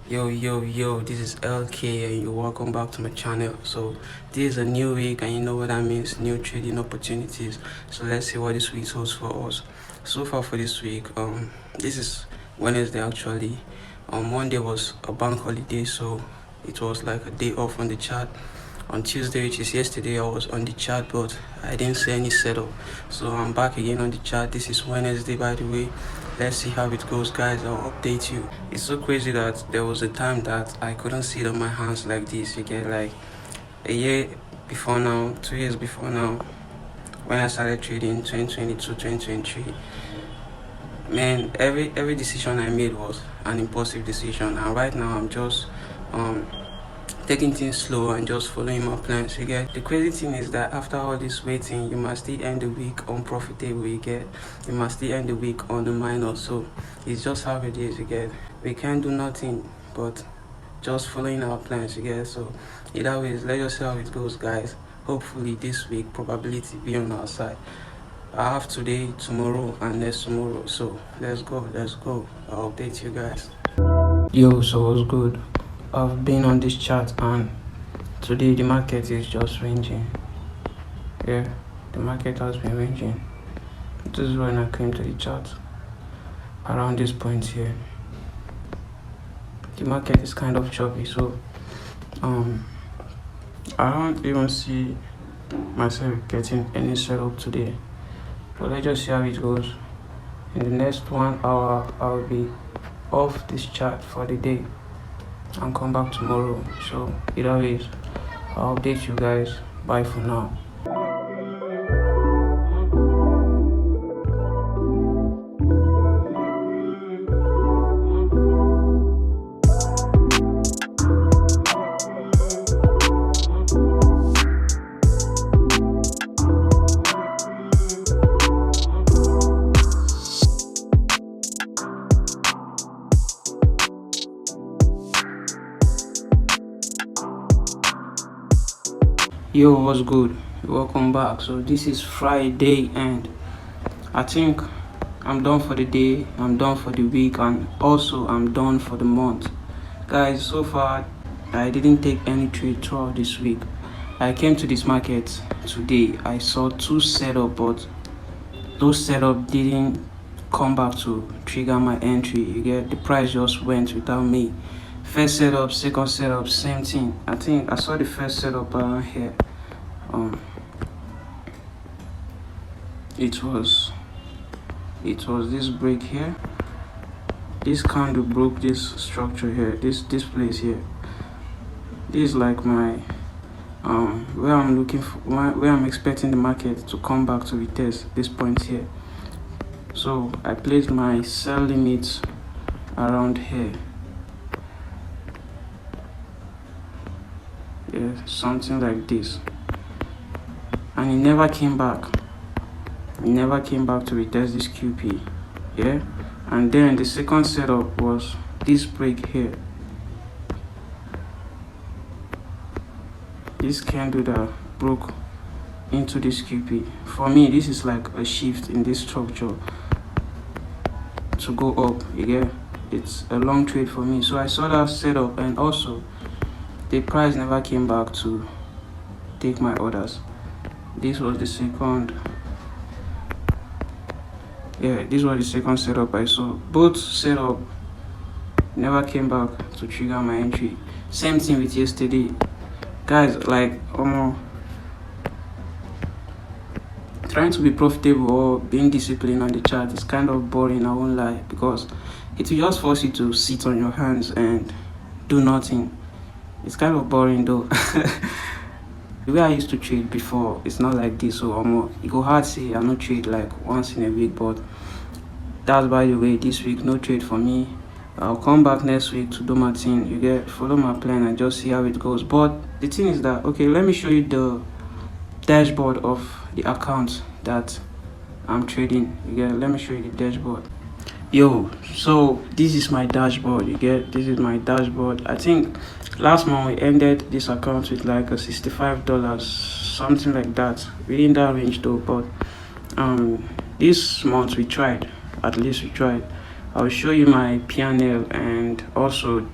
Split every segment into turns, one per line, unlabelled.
Yo, this is LK and you're welcome back to my channel. So this is a new week and you know what that means, new trading opportunities. So let's see what this week holds for us. So far for this week, this is Wednesday actually. Monday was a bank holiday, so it was like a day off on the chart. On Tuesday, which is yesterday, I was on the chart, but I didn't see any setup. So I'm back again on the chart. This is Wednesday, by the way. Let's see how it goes, guys. I'll update you. It's so crazy that there was a time that I couldn't see it on my hands like this. You get like a year before now, 2 years before now, when I started trading 2022, 2023. Man, every decision I made was an impulsive decision, and right now I'm just taking things slow and just following my plans. You get, the crazy thing is that after all this waiting, you must still end the week unprofitable. You must still end the week on the minus. So it's just how it is. You get, we can't do nothing but just following our plans. You get, so either ways, let's just see how it goes, guys. Hopefully this week probability be on our side. I have today, tomorrow, and next tomorrow. So let's go. I'll update you guys. Yo, so what's good? I've been on this chart and today the market is just ranging. Yeah, the market has been ranging. This is when I came to the chart. Around this point here, the market is kind of choppy, so I don't even see myself getting any setup today. But let's just see how it goes. In the next 1 hour, I'll be off this chart for the day and come back tomorrow. So either ways, I'll update you guys. Bye for now. Yo, what's good? Welcome back. So this is Friday and I think I'm done for the day, I'm done for the week, and also I'm done for the month. Guys, so far I didn't take any trade throughout this week. I came to this market today. I saw two setup, but those setup didn't come back to trigger my entry. You get, the price just went without me. First setup, second setup, same thing. I think I saw the first setup around here. It was this break here. This candle broke this structure here, this place here. This is like my where I'm looking for, where I'm expecting the market to come back to retest this point here. So I placed my sell limits around here. Yeah, something like this. And it never came back. It never came back to retest this QP. Yeah, and then the second setup was this break here. This candle that broke into this QP. For me, this is like a shift in this structure to go up. Yeah, it's a long trade for me. So I saw that setup, and also the price never came back to take my orders. This was the second. Yeah, this was the second setup I saw. Both setup never came back to trigger my entry. Same thing with yesterday, guys. Like trying to be profitable or being disciplined on the chart is kind of boring, I won't lie, because it will just force you to sit on your hands and do nothing. It's kind of boring though. The way I used to trade before, it's not like this. So it go hard say I no trade like once in a week, but that's by the way. This week no trade for me. I'll come back next week to do my thing. You get, follow my plan and just see how it goes. But the thing is that, okay, let me show you the dashboard of the account that I'm trading. You get, let me show you the dashboard. Yo, so this is my dashboard. You get, this is my dashboard. I think last month we ended this account with like a $65, something like that, within that range though. But this month we tried, at least we tried. I'll show you my P&L and also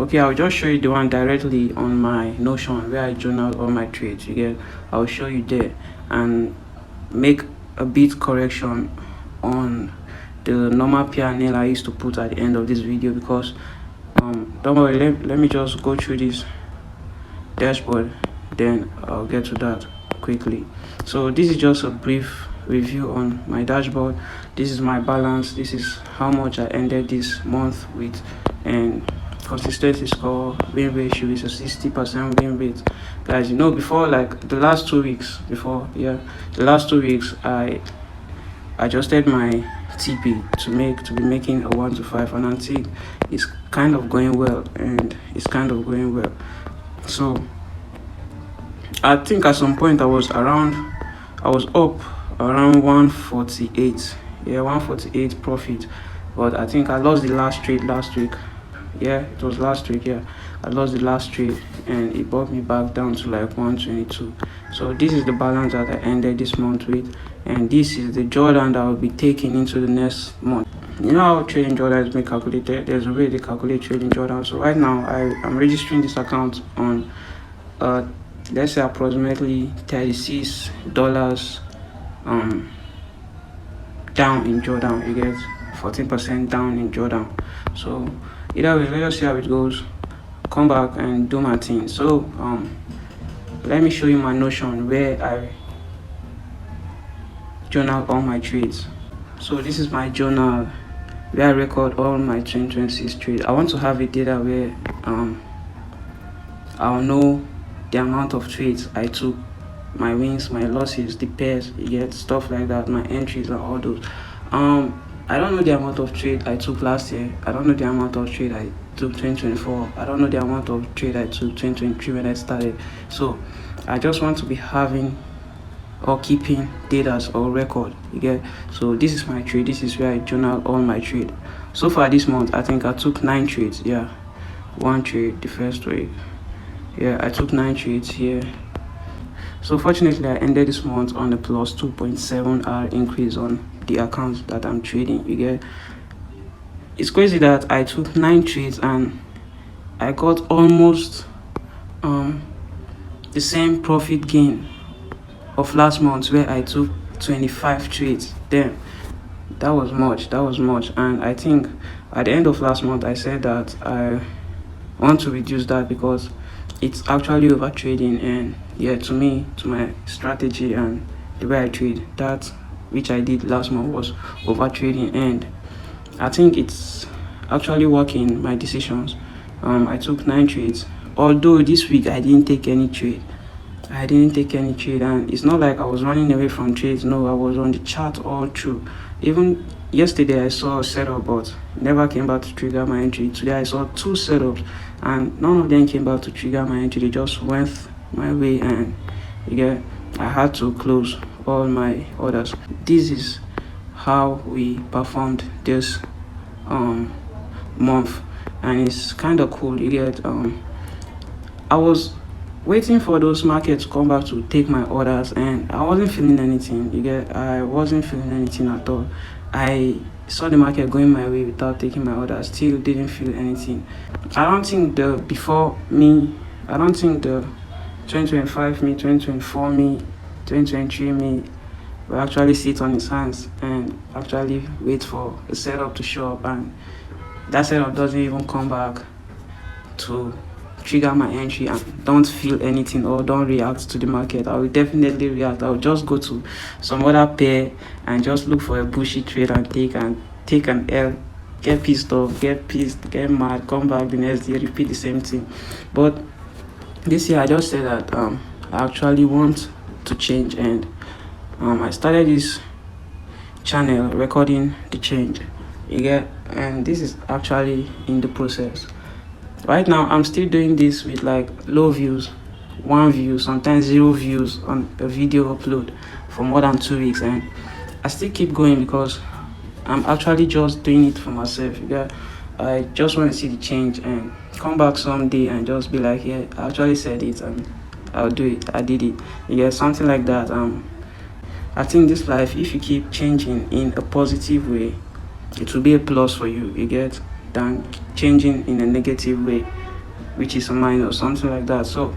Okay, I'll just show you the one directly on my Notion where I journal all my trades. You get, I'll show you there and make a bit correction on the normal PNL I used to put at the end of this video, because don't worry, let me just go through this dashboard, then I'll get to that quickly. So this is just a brief review on my dashboard. This is my balance. This is how much I ended this month with, and consistency score, win ratio is a 60% win rate. Guys, you know, before, like the last 2 weeks, I adjusted my TP to be making a 1 to 5, and I think it's kind of going well, So I think at some point I was up around 148, 148 profit, but I think I lost the last trade last week. It was last week. I lost the last trade and it brought me back down to like 122. So this is the balance that I ended this month with, and this is the Jordan that I'll be taking into the next month. You know how trading Jordan is being calculated? There's a way they calculate trading Jordan. So right now I'm registering this account on let's say approximately $36 down in Jordan. You get 14% down in Jordan. So either way, let's see how it goes. Come back and do my thing. So let me show you my Notion where I journal all my trades. So this is my journal where I record all my 2026 trades. I want to have a data where I'll know the amount of trades I took, my wins, my losses, the pairs, you get stuff like that, my entries and all those. I don't know the amount of trade I took last year. I don't know the amount of trade I took 2024. I don't know the amount of trade I took 2023 when I started. So I just want to be having or keeping data or record, you get. So this is my trade. This is where I journal all my trade. So far this month, I think I took 9 trades. One trade the first week. I took 9 trades here. So fortunately, I ended this month on a plus 2.7R increase on the accounts that I'm trading. You get, it's crazy that I took 9 trades and I got almost the same profit gain of last month where I took 25 trades. Damn, that was much. And I think at the end of last month I said that I want to reduce that because it's actually over trading, and to me, to my strategy and the way I trade, that which I did last month was over trading, and I think it's actually working my decisions. I took 9 trades, although this week I didn't take any trade. And it's not like I was running away from trades. No, I was on the chart all through. Even yesterday I saw a setup but never came back to trigger my entry. Today I saw 2 setups and none of them came back to trigger my entry. They just went my way, and I had to close all my orders. This is how we performed this month, and it's kind of cool. I was waiting for those markets to come back to take my orders, and I wasn't feeling anything. I wasn't feeling anything at all. I saw the market going my way without taking my orders, still didn't feel anything. I don't think the 2025 me, 2024 me, 2023 me will actually sit on his hands and actually wait for a setup to show up, and that setup doesn't even come back to trigger my entry and don't feel anything or don't react to the market. I will definitely react. I will just go to some other pair and just look for a bushy trade and take an L, get pissed off, get mad, come back the next day, repeat the same thing. But this year I just said that I actually want to change, and I started this channel recording the change, and this is actually in the process. Right now I'm still doing this with like low views, 1 view, sometimes 0 views on a video upload for more than 2 weeks, and I still keep going because I'm actually just doing it for myself. I just want to see the change and come back someday and just be like, I actually said it and I'll do it. I did it. Something like that. I think this life, if you keep changing in a positive way, it will be a plus for you, than changing in a negative way. which is a minus, something like that. So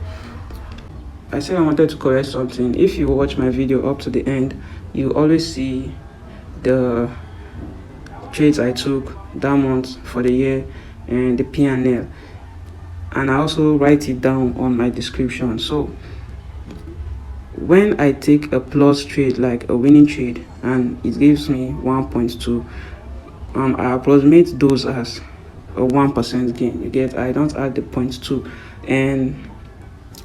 I said I wanted to correct something. If you watch my video up to the end, you always see the trades I took that month for the year and the P&L, and I also write it down on my description. So when I take a plus trade, like a winning trade, and it gives me 1.2, I approximate those as a 1% gain. You get, I don't add the 0.2. And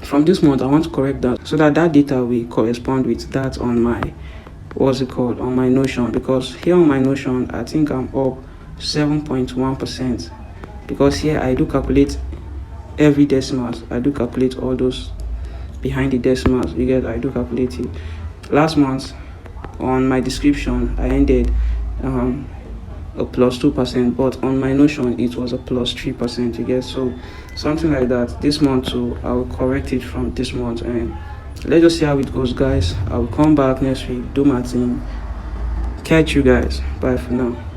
from this month I want to correct that so that data will correspond with that on my, what's it called, on my Notion, because here on my Notion I think I'm up 7.1%, because here I do calculate every decimals. I do calculate all those behind the decimals. You get, I do calculate it. Last month on my description I ended a plus 2%, but on my Notion it was a plus 3%. You get, so something like that. This month too, I will correct it from this month, and let's just see how it goes, guys. I will come back next week, do my thing. Catch you guys. Bye for now.